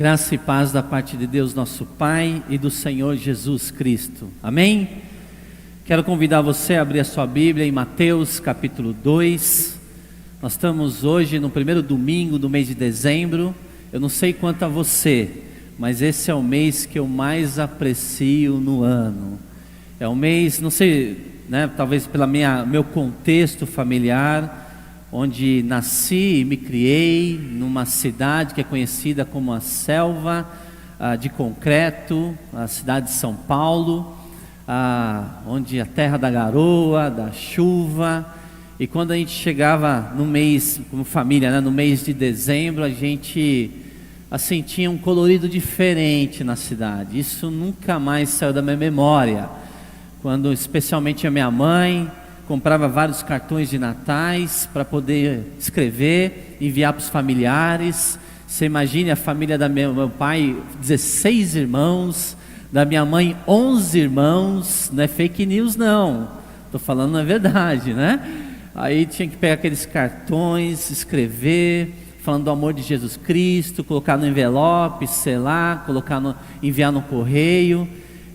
Graça e paz da parte de Deus nosso Pai e do Senhor Jesus Cristo. Amém? Quero convidar você a abrir a sua Bíblia em Mateus capítulo 2. Nós estamos hoje no primeiro domingo do mês de dezembro. Eu não sei quanto a você, mas esse é o mês que eu mais aprecio no ano. É um mês, não sei, né, talvez pelo meu contexto familiar, onde nasci e me criei numa cidade que é conhecida como a Selva de Concreto, a cidade de São Paulo, onde a terra da garoa, da chuva. E quando a gente chegava no mês, como família, né, no mês de dezembro, a gente assim tinha um colorido diferente na cidade. Isso nunca mais saiu da minha memória. Quando especialmente a minha mãe comprava vários cartões de natais para poder escrever, enviar para os familiares. Você imagine a família do meu pai, 16 irmãos, da minha mãe 11 irmãos, não é fake news não, estou falando a verdade, né? Aí tinha que pegar aqueles cartões, escrever, falando do amor de Jesus Cristo, colocar no envelope, selar, enviar no correio.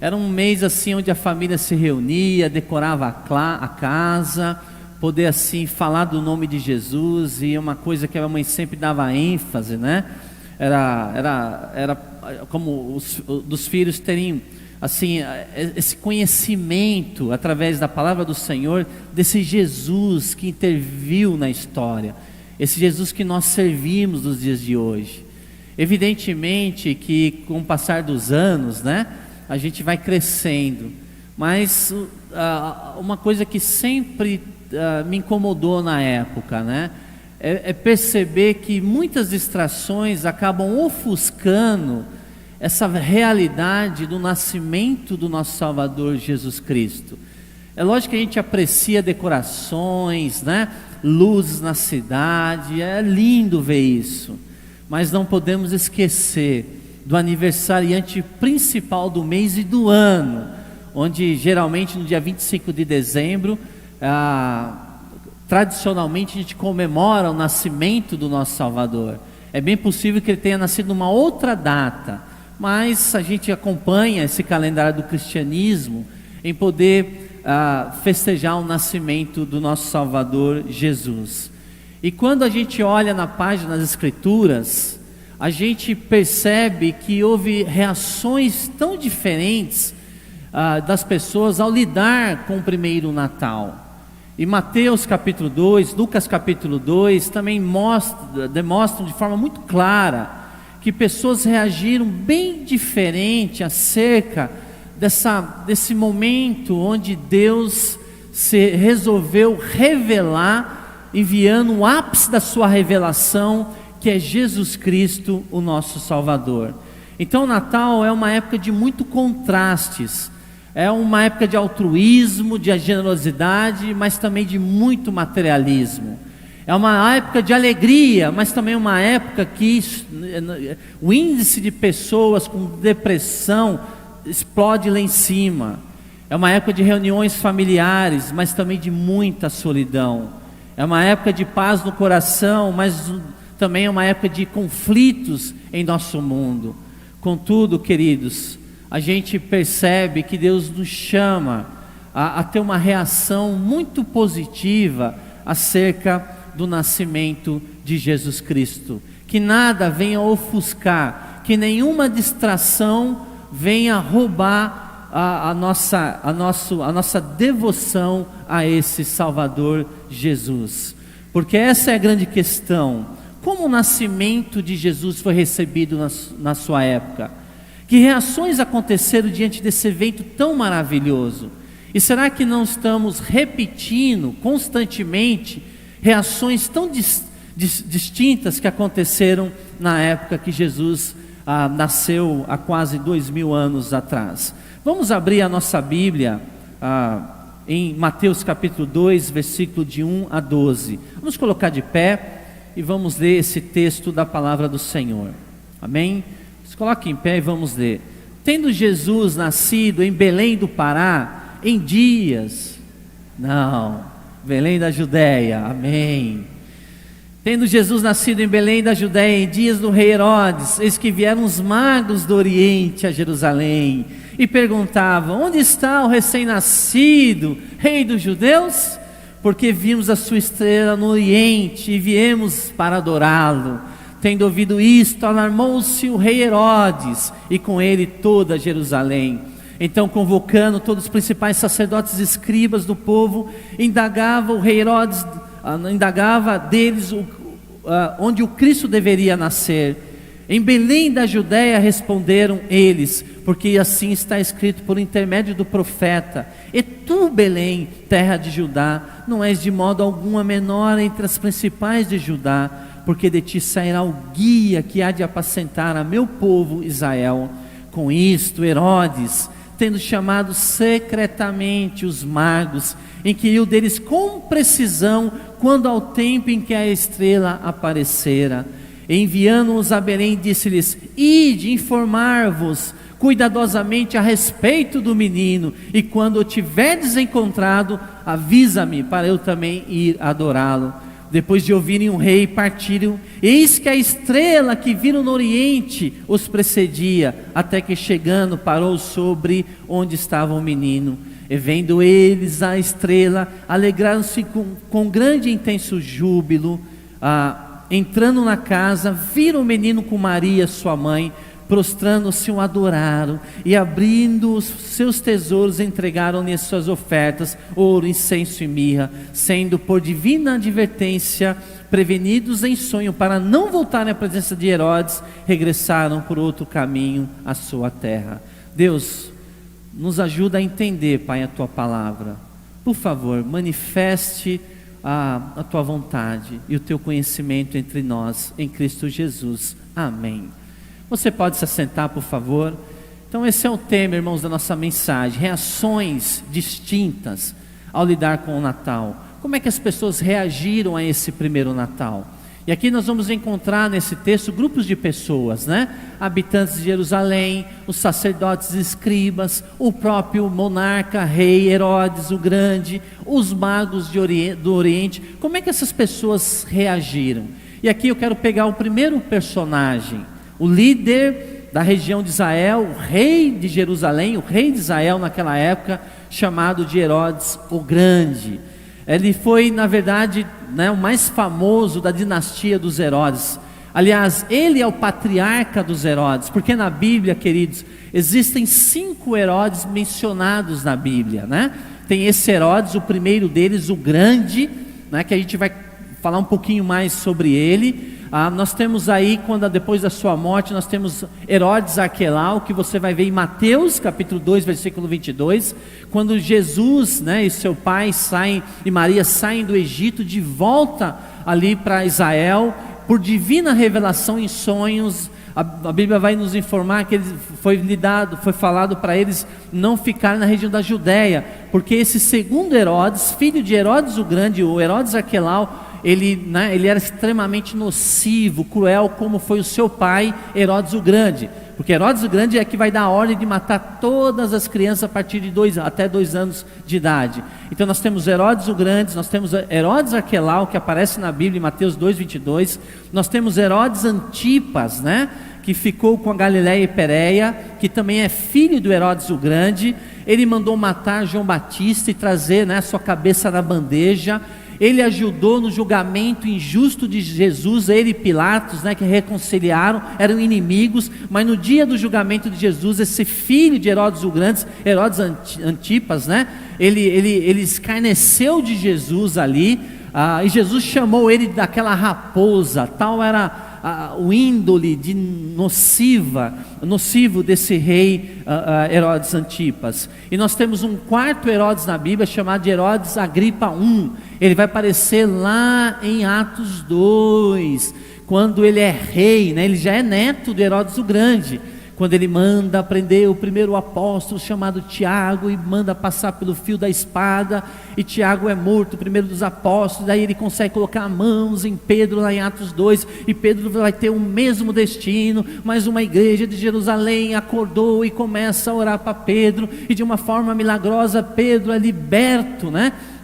Era um mês assim onde a família se reunia, decorava a casa, poder assim falar do nome de Jesus. E uma coisa que a minha mãe sempre dava ênfase, né? Era como dos filhos terem assim esse conhecimento através da palavra do Senhor, desse Jesus que interviu na história, esse Jesus que nós servimos nos dias de hoje. Evidentemente que com o passar dos anos, né, a gente vai crescendo, mas uma coisa que sempre me incomodou na época, né, é perceber que muitas distrações acabam ofuscando essa realidade do nascimento do nosso Salvador Jesus Cristo. É lógico que a gente aprecia decorações, né, luzes na cidade, é lindo ver isso, mas não podemos esquecer do aniversariante principal do mês e do ano, onde geralmente no dia 25 de dezembro, tradicionalmente a gente comemora o nascimento do nosso Salvador. É bem possível que ele tenha nascido numa outra data, mas a gente acompanha esse calendário do cristianismo em poder festejar o nascimento do nosso Salvador Jesus. E quando a gente olha na página das Escrituras, a gente percebe que houve reações tão diferentes das pessoas ao lidar com o primeiro Natal. E Mateus capítulo 2, Lucas capítulo 2 também demonstram de forma muito clara que pessoas reagiram bem diferente acerca desse momento onde Deus se resolveu revelar, enviando o ápice da sua revelação, que é Jesus Cristo, o nosso Salvador. Então o Natal é uma época de muito contrastes, é uma época de altruísmo, de generosidade, mas também de muito materialismo. É uma época de alegria, mas também uma época que o índice de pessoas com depressão explode lá em cima. É uma época de reuniões familiares, mas também de muita solidão. É uma época de paz no coração, mas também é uma época de conflitos em nosso mundo. Contudo, queridos, a gente percebe que Deus nos chama a ter uma reação muito positiva acerca do nascimento de Jesus Cristo. Que nada venha ofuscar, que nenhuma distração venha roubar a nossa devoção a esse Salvador Jesus. Porque essa é a grande questão. Como o nascimento de Jesus foi recebido na sua época? Que reações aconteceram diante desse evento tão maravilhoso? E será que não estamos repetindo constantemente reações tão distintas que aconteceram na época que Jesus nasceu há quase 2000 anos atrás? Vamos abrir a nossa Bíblia em Mateus capítulo 2, versículo de 1 a 12. Vamos colocar de pé e vamos ler esse texto da palavra do Senhor. Amém? Se coloque em pé e vamos ler. Tendo Jesus nascido em Belém do Pará, em Belém da Judéia, amém. Tendo Jesus nascido em Belém da Judéia, em dias do rei Herodes, eis que vieram os magos do Oriente a Jerusalém, e perguntavam: onde está o recém-nascido, rei dos judeus? Porque vimos a sua estrela no Oriente, e viemos para adorá-lo. Tendo ouvido isto, alarmou-se o rei Herodes, e com ele toda Jerusalém. Então, convocando todos os principais sacerdotes e escribas do povo, indagava o rei Herodes, indagava deles onde o Cristo deveria nascer. Em Belém da Judéia, responderam eles, porque assim está escrito por intermédio do profeta: e tu, Belém, terra de Judá, não és de modo algum a menor entre as principais de Judá, porque de ti sairá o guia que há de apacentar a meu povo Israel. Com isto, Herodes, tendo chamado secretamente os magos, inquiriu deles com precisão quando ao tempo em que a estrela aparecera. Enviando-os a Belém, disse-lhes: ide informar-vos cuidadosamente a respeito do menino, e quando o tiverdes encontrado, avisa-me, para eu também ir adorá-lo. Depois de ouvirem o rei, partiram. Eis que a estrela que viram no Oriente os precedia, até que chegando parou sobre onde estava o menino. E vendo eles a estrela, alegraram-se com grande e intenso júbilo. Entrando na casa, viram o menino com Maria, sua mãe. Prostrando-se, o adoraram, e abrindo os seus tesouros, entregaram-lhe as suas ofertas, ouro, incenso e mirra, sendo por divina advertência prevenidos em sonho para não voltarem à presença de Herodes, regressaram por outro caminho à sua terra. Deus, nos ajuda a entender, Pai, a Tua palavra. Por favor, manifeste a Tua vontade e o Teu conhecimento entre nós, em Cristo Jesus. Amém. Você pode se assentar, por favor. Então esse é o tema, irmãos, da nossa mensagem: reações distintas ao lidar com o Natal. Como é que as pessoas reagiram a esse primeiro Natal? E aqui nós vamos encontrar nesse texto grupos de pessoas, né? Habitantes de Jerusalém, os sacerdotes e escribas, o próprio monarca, rei Herodes o Grande, os magos do Oriente. Como é que essas pessoas reagiram? E aqui eu quero pegar o primeiro personagem, o líder da região de Israel, o rei de Jerusalém, o rei de Israel naquela época, chamado de Herodes o Grande. Ele foi, na verdade, o mais famoso da dinastia dos Herodes. Aliás, ele é o patriarca dos Herodes, porque na Bíblia, queridos, existem 5 Herodes mencionados na Bíblia, né? Tem esse Herodes, o primeiro deles, o Grande, né, que a gente vai falar um pouquinho mais sobre ele. Nós temos aí, depois da sua morte, nós temos Herodes Arquelau, que você vai ver em Mateus capítulo 2, versículo 22, quando Jesus, e seu pai e Maria saem do Egito de volta ali para Israel, por divina revelação em sonhos. A Bíblia vai nos informar que foi falado para eles não ficarem na região da Judéia, porque esse segundo Herodes, filho de Herodes o Grande, o Herodes Arquelau, ele era extremamente nocivo, cruel, como foi o seu pai, Herodes o Grande. Porque Herodes o Grande é que vai dar a ordem de matar todas as crianças a partir de até 2 anos de idade. Então nós temos Herodes o Grande, nós temos Herodes Arquelau, que aparece na Bíblia em Mateus 2, 22. Nós temos Herodes Antipas, que ficou com a Galiléia e Pérea, que também é filho do Herodes o Grande. Ele mandou matar João Batista e trazer sua cabeça na bandeja. Ele ajudou no julgamento injusto de Jesus, ele e Pilatos, que reconciliaram, eram inimigos, mas no dia do julgamento de Jesus, esse filho de Herodes o Grande, Herodes Antipas, ele escarneceu de Jesus ali, e Jesus chamou ele daquela raposa. Tal era o índole nocivo desse rei Herodes Antipas. E nós temos um quarto Herodes na Bíblia, chamado de Herodes Agripa I. Ele vai aparecer lá em Atos 2, quando ele é rei, ele já é neto de Herodes o Grande, quando ele manda prender o primeiro apóstolo chamado Tiago, e manda passar pelo fio da espada, e Tiago é morto, o primeiro dos apóstolos. Daí ele consegue colocar mãos em Pedro lá em Atos 2, e Pedro vai ter o mesmo destino, mas uma igreja de Jerusalém acordou e começa a orar para Pedro, e de uma forma milagrosa Pedro é liberto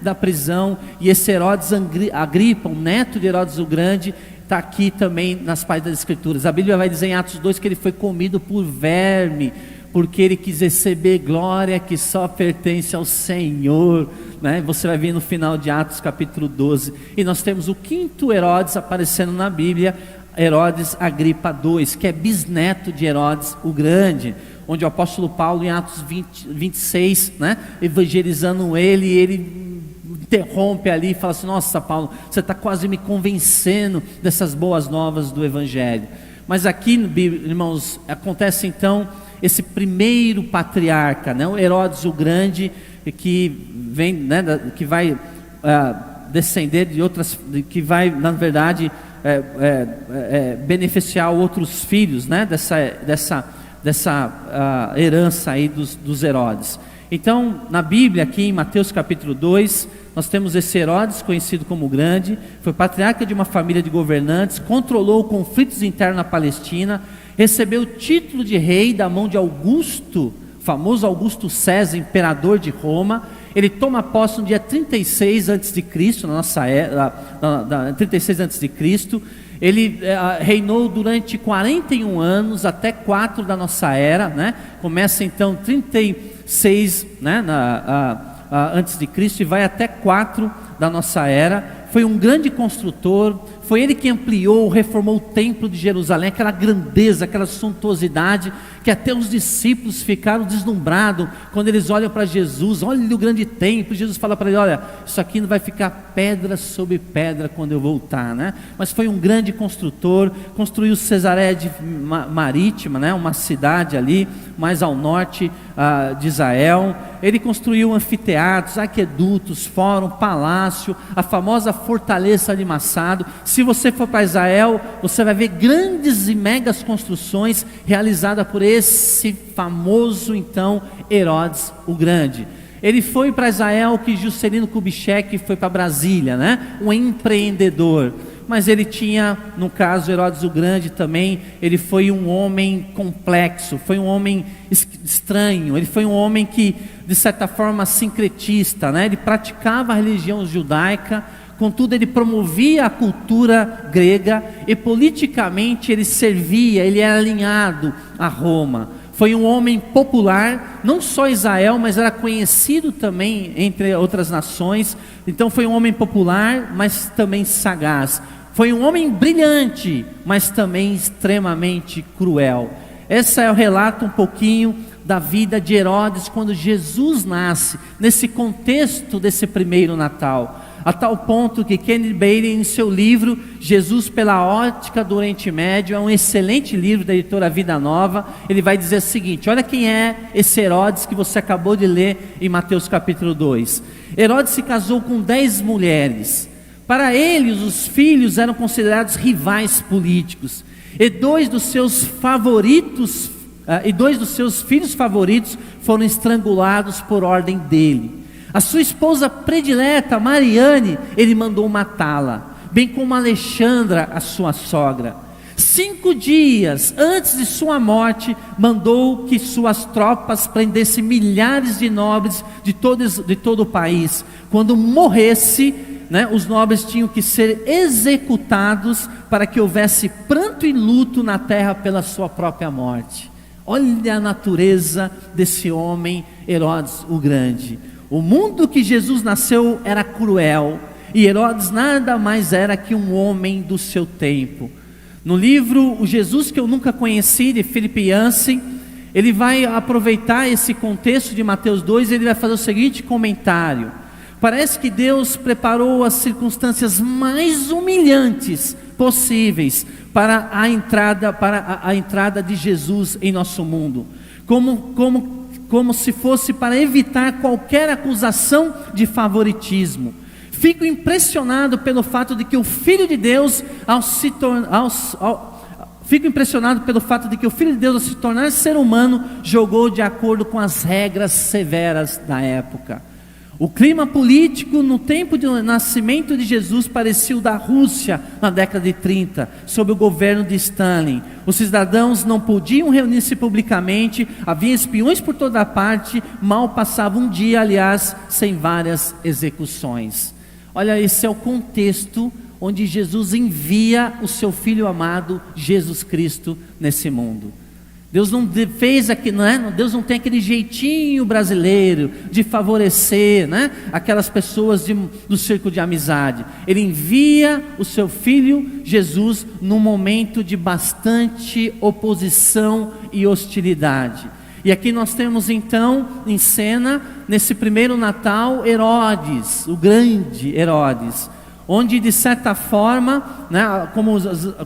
da prisão, e esse Herodes Agripa, o neto de Herodes o Grande, está aqui também nas páginas das Escrituras. A Bíblia vai dizer em Atos 2 que ele foi comido por verme, porque ele quis receber glória que só pertence ao Senhor, né? Você vai ver no final de Atos capítulo 12, e nós temos o quinto Herodes aparecendo na Bíblia, Herodes Agripa II, que é bisneto de Herodes o Grande, onde o apóstolo Paulo, em Atos 26, né, evangelizando ele interrompe ali e fala assim: nossa, Paulo, você está quase me convencendo dessas boas novas do Evangelho. Mas aqui, irmãos, acontece então esse primeiro patriarca, né, o Herodes o Grande, que vem, né, que vai descender de outras, que vai, na verdade, beneficiar outros filhos, né, dessa herança aí dos Herodes. Então, na Bíblia, aqui em Mateus capítulo 2, nós temos esse Herodes, conhecido como Grande, foi patriarca de uma família de governantes, controlou conflitos internos na Palestina, recebeu o título de rei da mão de Augusto, famoso Augusto César, imperador de Roma. Ele toma posse no dia 36 a.C., na nossa era, 36 a.C., ele reinou durante 41 anos, até 4 da nossa era, né? Começa então 36, né, antes de Cristo, e vai até 4 da nossa era. Foi um grande construtor, foi ele que ampliou, reformou o templo de Jerusalém, aquela grandeza, aquela suntuosidade, que até os discípulos ficaram deslumbrados, quando eles olham para Jesus, olha o grande templo. Jesus fala para ele: olha, isso aqui não vai ficar pedra sobre pedra quando eu voltar, né? Mas foi um grande construtor, construiu Cesareia Marítima, né? Uma cidade ali, mais ao norte de Israel. Ele construiu anfiteatros, aquedutos, fórum, palácio, a famosa fortaleza de Massado. Se você for para Israel, você vai ver grandes e megas construções realizadas por esse famoso então Herodes o Grande. Ele foi para Israel que Juscelino Kubitschek foi para Brasília, né? Um empreendedor. Mas ele tinha, no caso Herodes o Grande também, ele foi um homem complexo, foi um homem estranho, ele foi um homem que, de certa forma, sincretista, né? Ele praticava a religião judaica, contudo ele promovia a cultura grega, e politicamente ele servia, ele era alinhado a Roma. Foi um homem popular, não só em Israel, mas era conhecido também entre outras nações. Então foi um homem popular, mas também sagaz. Foi um homem brilhante, mas também extremamente cruel. Esse é o relato um pouquinho da vida de Herodes quando Jesus nasce, nesse contexto desse primeiro Natal. A tal ponto que Kenneth Bailey, em seu livro Jesus pela Ótica do Oriente Médio, é um excelente livro da editora Vida Nova, ele vai dizer o seguinte: olha quem é esse Herodes que você acabou de ler em Mateus capítulo 2. Herodes se casou com 10 mulheres. Para eles, os filhos eram considerados rivais políticos, e dois dos seus filhos favoritos foram estrangulados por ordem dele. A sua esposa predileta, Mariane, ele mandou matá-la, bem como Alexandra, a sua sogra. 5 dias antes de sua morte, mandou que suas tropas prendessem milhares de nobres de todo o país. Quando morresse, né, os nobres tinham que ser executados para que houvesse pranto e luto na terra pela sua própria morte. Olha a natureza desse homem Herodes o Grande. O mundo que Jesus nasceu era cruel, e Herodes nada mais era que um homem do seu tempo. No livro O Jesus que eu nunca conheci, de Philip Yancey, ele vai aproveitar esse contexto de Mateus 2, e ele vai fazer o seguinte comentário: parece que Deus preparou as circunstâncias mais humilhantes possíveis para a entrada de Jesus em nosso mundo, como se fosse para evitar qualquer acusação de favoritismo. Fico impressionado pelo fato de que o Filho de Deus, ao se tornar ser humano, jogou de acordo com as regras severas da época. O clima político no tempo do nascimento de Jesus parecia o da Rússia na década de 30, sob o governo de Stalin. Os cidadãos não podiam reunir-se publicamente, havia espiões por toda parte, mal passava um dia, aliás, sem várias execuções. Olha, esse é o contexto onde Jesus envia o seu Filho amado, Jesus Cristo, nesse mundo. Deus não fez aqui, não é? Deus não tem aquele jeitinho brasileiro de favorecer, né, aquelas pessoas do círculo de amizade. Ele envia o seu Filho Jesus num momento de bastante oposição e hostilidade. E aqui nós temos então em cena, nesse primeiro Natal, Herodes, o grande Herodes, onde de certa forma, né,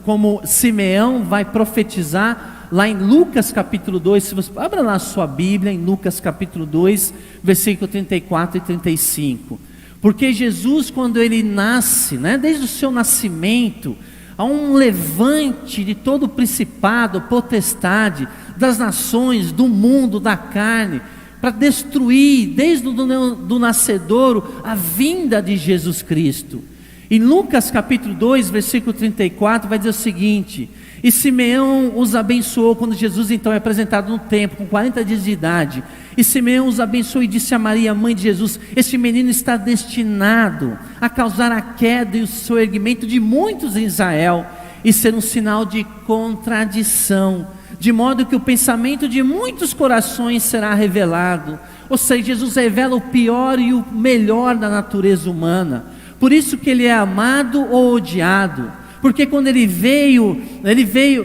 como Simeão vai profetizar, lá em Lucas capítulo 2, se você abra lá a sua Bíblia, em Lucas capítulo 2, versículo 34 e 35. Porque Jesus, quando ele nasce, né, desde o seu nascimento, há um levante de todo o principado, potestade, das nações, do mundo, da carne, para destruir, desde o nascedouro, a vinda de Jesus Cristo. Em Lucas capítulo 2, versículo 34, vai dizer o seguinte: e Simeão os abençoou, quando Jesus então é apresentado no templo, com 40 dias de idade. E Simeão os abençoou e disse a Maria, mãe de Jesus: este menino está destinado a causar a queda e o soerguimento de muitos em Israel, e ser um sinal de contradição, de modo que o pensamento de muitos corações será revelado. Ou seja, Jesus revela o pior e o melhor da natureza humana. Por isso que ele é amado ou odiado. Porque quando ele veio,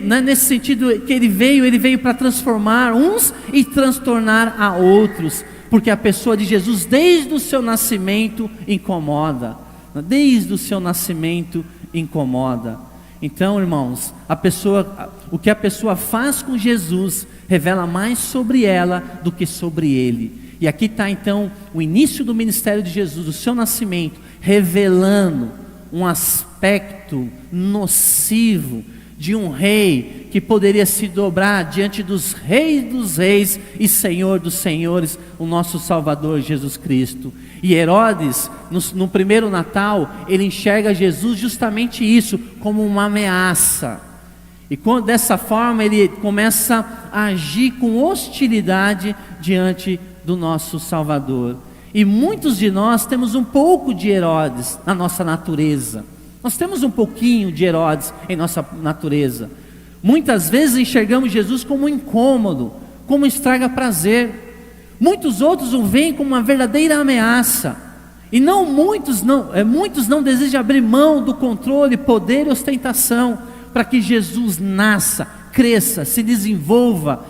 né, nesse sentido que ele veio para transformar uns e transtornar a outros. Porque a pessoa de Jesus, desde o seu nascimento, incomoda. Desde o seu nascimento, incomoda. Então, irmãos, o que a pessoa faz com Jesus revela mais sobre ela do que sobre ele. E aqui está então o início do ministério de Jesus, o seu nascimento, revelando um aspecto nocivo de um rei que poderia se dobrar diante dos reis e Senhor dos senhores, o nosso Salvador Jesus Cristo. E Herodes, no primeiro Natal, ele enxerga Jesus justamente isso, como uma ameaça. E dessa forma ele começa a agir com hostilidade diante do nosso Salvador. E muitos de nós temos um pouco de Herodes na nossa natureza. Nós temos um pouquinho de Herodes em nossa natureza. Muitas vezes enxergamos Jesus como um incômodo, como um estraga prazer. Muitos outros o veem como uma verdadeira ameaça. E muitos não desejam abrir mão do controle, poder e ostentação, para que Jesus nasça, cresça, se desenvolva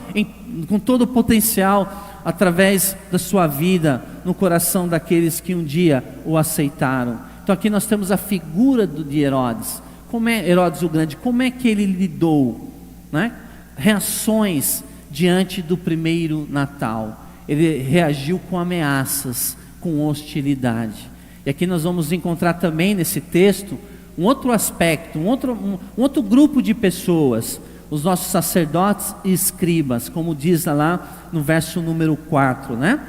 com todo o potencial, através da sua vida, no coração daqueles que um dia o aceitaram. Então aqui nós temos a figura de Herodes. Como é Herodes o Grande? Como é que ele lidou, né? Reações diante do primeiro Natal. Ele reagiu com ameaças, com hostilidade. E aqui nós vamos encontrar também nesse texto um outro aspecto, um outro grupo de pessoas, os nossos sacerdotes e escribas, como diz lá no verso número 4, né?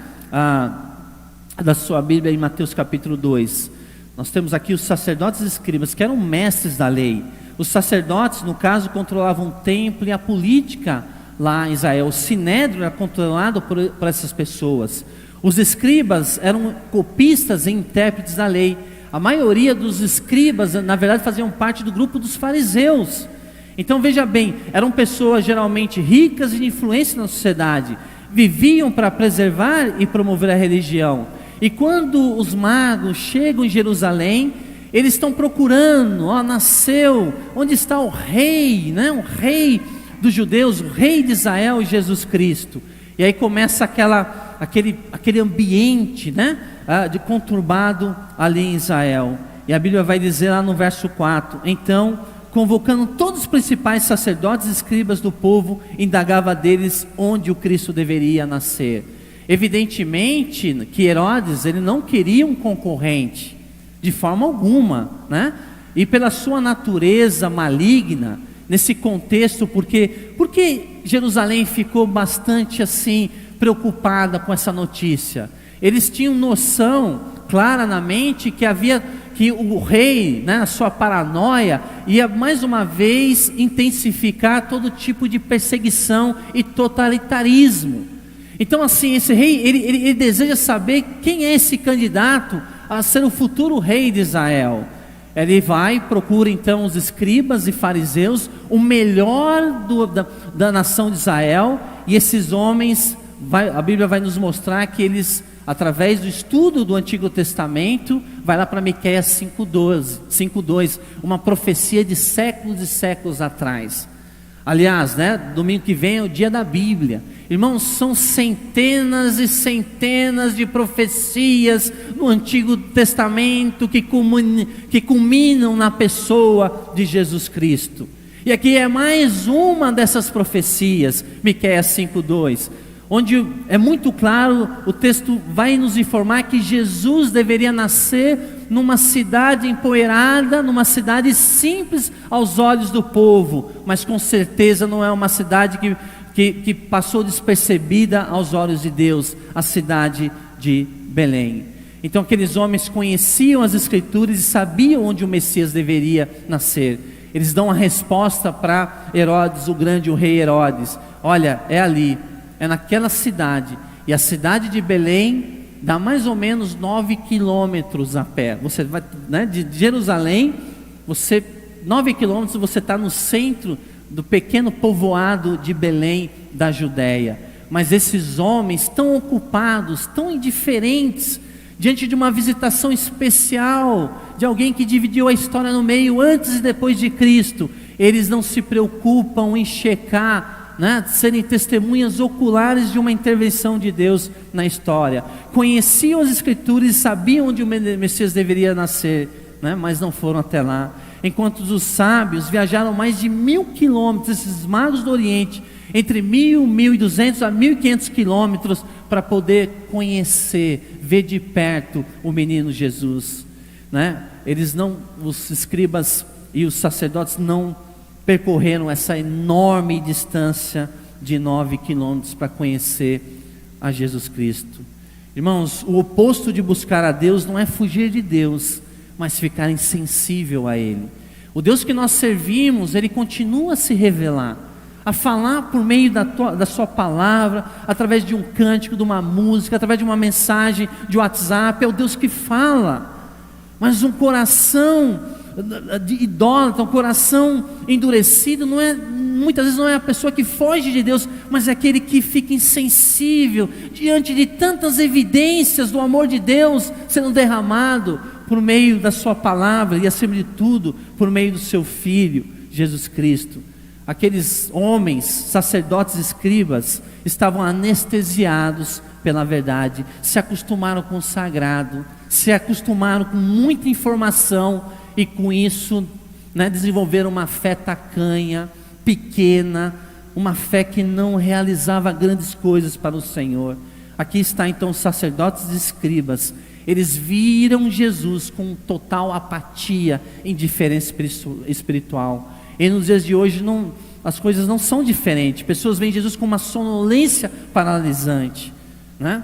Da sua Bíblia, em Mateus capítulo 2. Nós temos aqui os sacerdotes e escribas, que eram mestres da lei. Os sacerdotes, no caso, controlavam o templo e a política lá em Israel. O sinédrio era controlado por essas pessoas. Os escribas eram copistas e intérpretes da lei. A maioria dos escribas, na verdade, faziam parte do grupo dos fariseus. Então veja bem, eram pessoas geralmente ricas e de influência na sociedade, viviam para preservar e promover a religião. E quando os magos chegam em Jerusalém, eles estão procurando, nasceu, onde está o rei, né? O rei dos judeus, o rei de Israel, Jesus Cristo. E aí começa aquele ambiente, né? De conturbado ali em Israel. E a Bíblia vai dizer lá no verso 4, então, convocando todos os principais sacerdotes e escribas do povo, indagava deles onde o Cristo deveria nascer. Evidentemente que Herodes, ele não queria um concorrente, de forma alguma, né? E pela sua natureza maligna, nesse contexto, porque Jerusalém ficou bastante assim, preocupada com essa notícia. Eles tinham noção clara na mente que o rei, né, a sua paranoia, ia mais uma vez intensificar todo tipo de perseguição e totalitarismo. Então assim, esse rei, ele deseja saber quem é esse candidato a ser o futuro rei de Israel. Ele vai, procura então os escribas e fariseus, o melhor da nação de Israel, e esses homens, a Bíblia vai nos mostrar que eles, através do estudo do Antigo Testamento, vai lá para Miqueias 5:2, uma profecia de séculos e séculos atrás. Aliás, né, domingo que vem é o dia da Bíblia. Irmãos, são centenas e centenas de profecias no Antigo Testamento que culminam na pessoa de Jesus Cristo. E aqui é mais uma dessas profecias, Miqueias 5:2, onde é muito claro, o texto vai nos informar que Jesus deveria nascer numa cidade empoeirada, numa cidade simples aos olhos do povo, mas com certeza não é uma cidade que passou despercebida aos olhos de Deus, a cidade de Belém. Então aqueles homens conheciam as Escrituras e sabiam onde o Messias deveria nascer. Eles dão a resposta para Herodes o Grande, o rei Herodes: olha, é ali, é naquela cidade. E a cidade de Belém dá mais ou menos 9 quilômetros a pé. Você vai, né, de Jerusalém, 9 quilômetros, você está no centro do pequeno povoado de Belém da Judéia. Mas esses homens tão ocupados, tão indiferentes, diante de uma visitação especial de alguém que dividiu a história no meio antes e depois de Cristo, eles não se preocupam em checar, né, serem testemunhas oculares de uma intervenção de Deus na história. Conheciam as Escrituras e sabiam onde o Messias deveria nascer, né, mas não foram até lá. Enquanto os sábios viajaram mais de 1.000 quilômetros, esses magos do Oriente, entre 1.000, 1.200 a 1.500 quilômetros, para poder conhecer, ver de perto o menino Jesus, né? Os escribas e os sacerdotes não percorreram essa enorme distância de 9 quilômetros para conhecer a Jesus Cristo. Irmãos, o oposto de buscar a Deus não é fugir de Deus, mas ficar insensível a Ele. O Deus que nós servimos, Ele continua a se revelar, a falar por meio da sua palavra, através de um cântico, de uma música, através de uma mensagem de WhatsApp. É o Deus que fala, mas um coração de idólatra, um coração endurecido, muitas vezes não é a pessoa que foge de Deus, mas é aquele que fica insensível diante de tantas evidências do amor de Deus sendo derramado por meio da sua palavra e, acima de tudo, por meio do seu Filho, Jesus Cristo. Aqueles homens, sacerdotes e escribas, estavam anestesiados pela verdade, se acostumaram com o sagrado, se acostumaram com muita informação e com isso, né, desenvolveram uma fé tacanha, pequena, uma fé que não realizava grandes coisas para o Senhor. Aqui está então os sacerdotes e escribas. Eles viram Jesus com total apatia, indiferença espiritual. E nos dias de hoje as coisas não são diferentes. Pessoas veem Jesus com uma sonolência paralisante, né?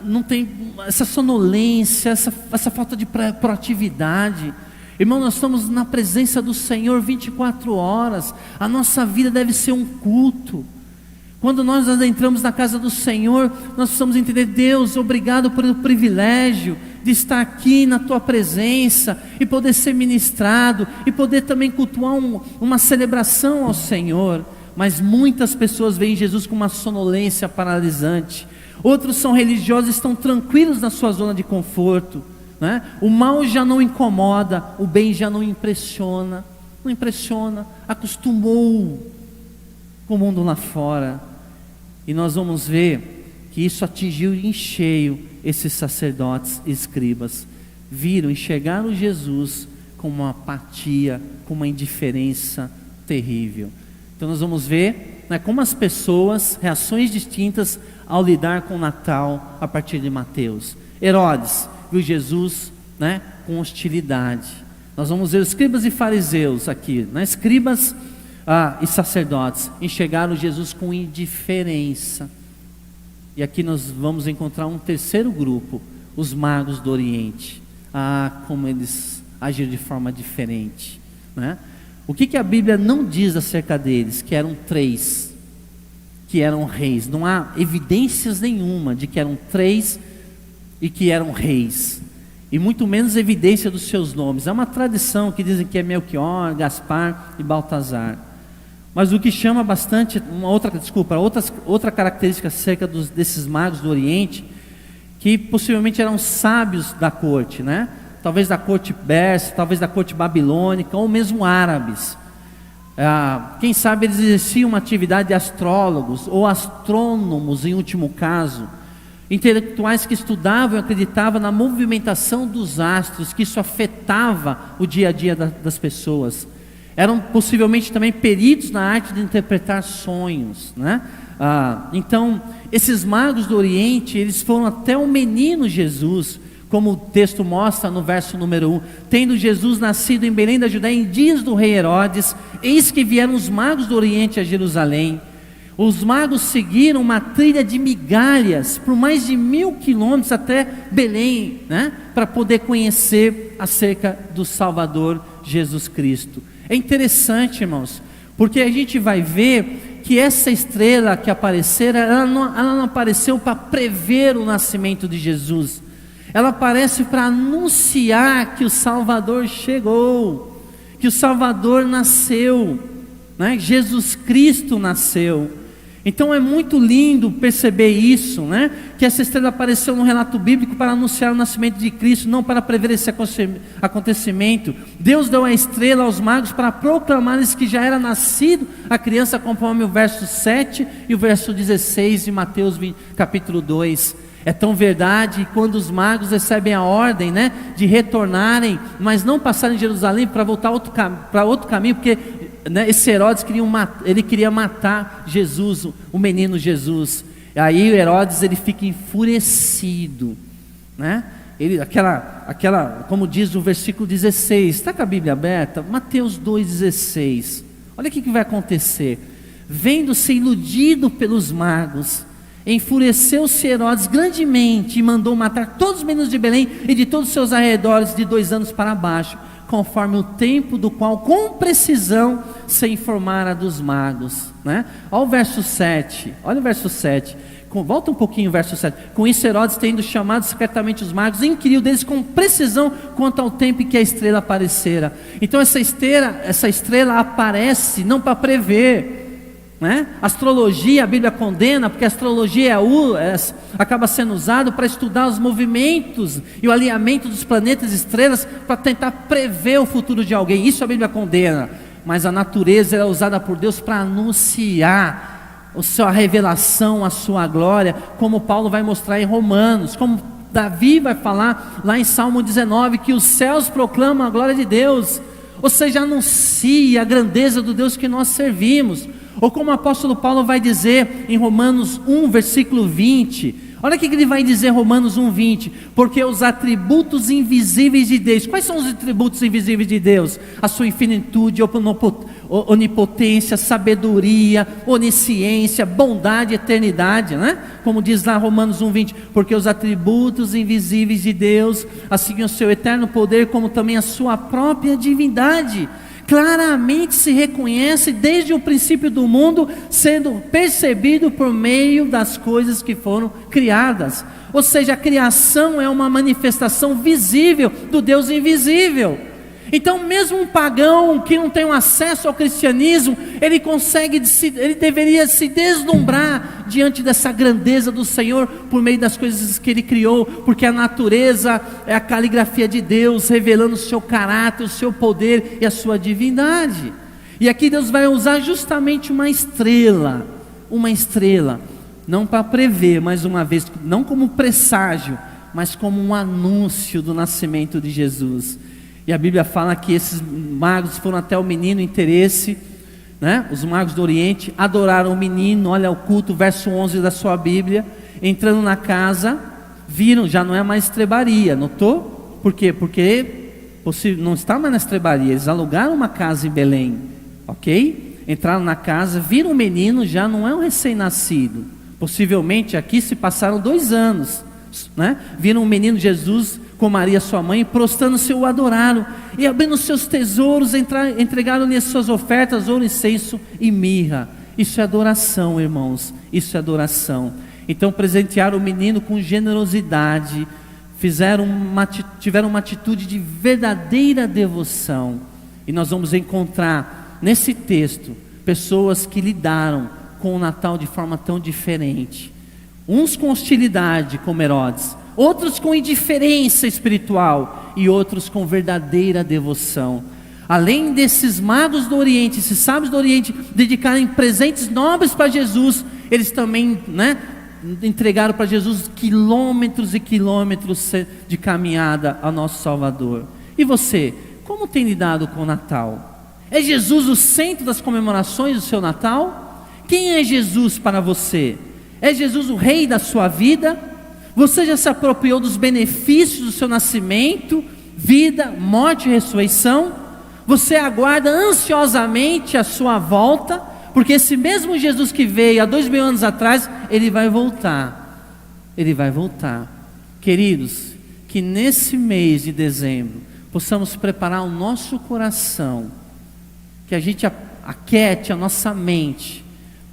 Não tem essa sonolência, essa falta de proatividade. Irmão, nós estamos na presença do Senhor 24 horas. A nossa vida deve ser um culto. Quando nós adentramos na casa do Senhor, nós precisamos entender: Deus, obrigado pelo privilégio de estar aqui na Tua presença e poder ser ministrado e poder também cultuar uma celebração ao Senhor. Mas muitas pessoas veem Jesus com uma sonolência paralisante. Outros são religiosos e estão tranquilos na sua zona de conforto, né? O mal já não incomoda, o bem já não impressiona, acostumou com o mundo lá fora. E nós vamos ver que isso atingiu em cheio esses sacerdotes e escribas. Enxergaram Jesus com uma apatia, com uma indiferença terrível. Então nós vamos ver, né, como as pessoas, reações distintas ao lidar com o Natal a partir de Mateus. Herodes viu Jesus, né, com hostilidade. Nós vamos ver os escribas e fariseus aqui, né, escribas e sacerdotes enxergaram Jesus com indiferença. E aqui nós vamos encontrar um terceiro grupo, os magos do Oriente. Ah, como eles agiram de forma diferente, né? O que a Bíblia não diz acerca deles? Que eram 3, que eram reis. Não há evidências nenhuma de que eram 3 e que eram reis, e muito menos evidência dos seus nomes. Há uma tradição que dizem que é Melquior, Gaspar e Baltazar. Mas o que chama bastante, outra característica acerca desses magos do Oriente, que possivelmente eram sábios da corte, né? Talvez da corte persa, talvez da corte babilônica, ou mesmo árabes. Quem sabe eles exerciam uma atividade de astrólogos, ou astrônomos em último caso, intelectuais que estudavam e acreditavam na movimentação dos astros, que isso afetava o dia a dia das pessoas. Eram possivelmente também peritos na arte de interpretar sonhos, né? Então, esses magos do Oriente, eles foram até o menino Jesus, como o texto mostra no verso número 1. Tendo Jesus nascido em Belém da Judéia em dias do rei Herodes, eis que vieram os magos do Oriente a Jerusalém. Os magos seguiram uma trilha de migalhas por mais de 1000 quilômetros até Belém, né? Para poder conhecer acerca do Salvador Jesus Cristo. É interessante, irmãos, porque a gente vai ver que essa estrela que aparecera, ela não apareceu para prever o nascimento de Jesus. Ela aparece para anunciar que o Salvador chegou, que o Salvador nasceu, né? Jesus Cristo nasceu. Então é muito lindo perceber isso, né? Que essa estrela apareceu no relato bíblico para anunciar o nascimento de Cristo, não para prever esse acontecimento. Deus deu a estrela aos magos para proclamar-lhes que já era nascido a criança, conforme o verso 7 e o verso 16 de Mateus capítulo 2. É tão verdade, quando os magos recebem a ordem, né, de retornarem, mas não passarem em Jerusalém para voltar para outro caminho, porque, né, esse Herodes queria matar Jesus, o menino Jesus. Aí o Herodes ele fica enfurecido, né? Como diz o versículo 16, está com a Bíblia aberta? Mateus 2,16. Olha o que vai acontecer. Vendo-se iludido pelos magos, enfureceu-se Herodes grandemente e mandou matar todos os meninos de Belém e de todos os seus arredores de 2 anos para baixo, conforme o tempo do qual com precisão se informara dos magos, né? Olha o verso 7, olha o verso 7, volta um pouquinho o verso 7. Com isso Herodes, tendo chamado secretamente os magos, inquiriu deles com precisão quanto ao tempo em que a estrela aparecera. Então essa estrela aparece não para prever, né? Astrologia, a Bíblia condena, porque a astrologia acaba sendo usado para estudar os movimentos e o alinhamento dos planetas e estrelas, para tentar prever o futuro de alguém. Isso a Bíblia condena. Mas a natureza é usada por Deus para anunciar a sua revelação, a sua glória, como Paulo vai mostrar em Romanos, como Davi vai falar lá em Salmo 19, que os céus proclamam a glória de Deus, ou seja, anuncia a grandeza do Deus que nós servimos. Ou como o apóstolo Paulo vai dizer em Romanos 1, versículo 20, olha o que ele vai dizer em Romanos 1, 20, porque os atributos invisíveis de Deus, quais são os atributos invisíveis de Deus? A sua infinitude, onipotência, sabedoria, onisciência, bondade, eternidade, né? Como diz lá Romanos 1, 20, porque os atributos invisíveis de Deus, assim o seu eterno poder, como também a sua própria divindade, claramente se reconhece desde o princípio do mundo, sendo percebido por meio das coisas que foram criadas. Ou seja, a criação é uma manifestação visível do Deus invisível. Então mesmo um pagão que não tem um acesso ao cristianismo, ele deveria se deslumbrar diante dessa grandeza do Senhor, por meio das coisas que Ele criou, porque a natureza é a caligrafia de Deus, revelando o seu caráter, o seu poder e a sua divindade. E aqui Deus vai usar justamente uma estrela, não para prever, mais uma vez, não como presságio, mas como um anúncio do nascimento de Jesus. E a Bíblia fala que esses magos foram até o menino interesse, né? Os magos do Oriente adoraram o menino. Olha o culto, verso 11 da sua Bíblia. Entrando na casa, viram, já não é mais estrebaria, notou? Por quê? Porque não está mais na estrebaria, eles alugaram uma casa em Belém, ok? Entraram na casa, viram o menino, já não é um recém-nascido. Possivelmente aqui se passaram 2 anos, né? Viram o menino Jesus com Maria sua mãe, prostrando-se o adoraram, e abrindo seus tesouros, entregaram-lhe as suas ofertas, ouro, incenso e mirra. Isso é adoração, irmãos, isso é adoração. Então presentearam o menino com generosidade, tiveram uma atitude de verdadeira devoção. E nós vamos encontrar nesse texto pessoas que lidaram com o Natal de forma tão diferente. Uns com hostilidade, como Herodes, outros com indiferença espiritual e outros com verdadeira devoção. Além desses magos do Oriente, esses sábios do Oriente, dedicarem presentes nobres para Jesus, eles também, né, entregaram para Jesus quilômetros e quilômetros de caminhada ao nosso Salvador. E você, como tem lidado com o Natal? É Jesus o centro das comemorações do seu Natal? Quem é Jesus para você? É Jesus o rei da sua vida? Você já se apropriou dos benefícios do seu nascimento, vida, morte e ressurreição? Você aguarda ansiosamente a sua volta? Porque esse mesmo Jesus que veio há 2000 anos atrás, Ele vai voltar. Ele vai voltar. Queridos, que nesse mês de dezembro possamos preparar o nosso coração, que a gente aquiete a nossa mente,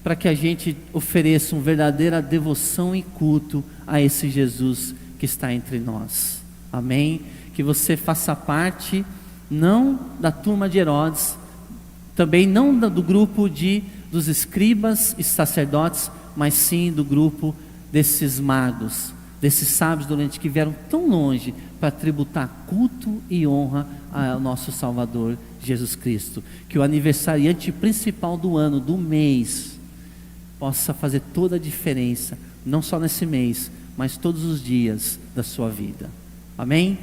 para que a gente ofereça uma verdadeira devoção e culto a esse Jesus que está entre nós. Amém? Que você faça parte, não da turma de Herodes, também não do grupo dos escribas e sacerdotes, mas sim do grupo desses magos, desses sábios do Oriente que vieram tão longe para tributar culto e honra ao nosso Salvador Jesus Cristo. Que o aniversariante principal do ano, do mês, possa fazer toda a diferença, não só nesse mês, mas todos os dias da sua vida. Amém?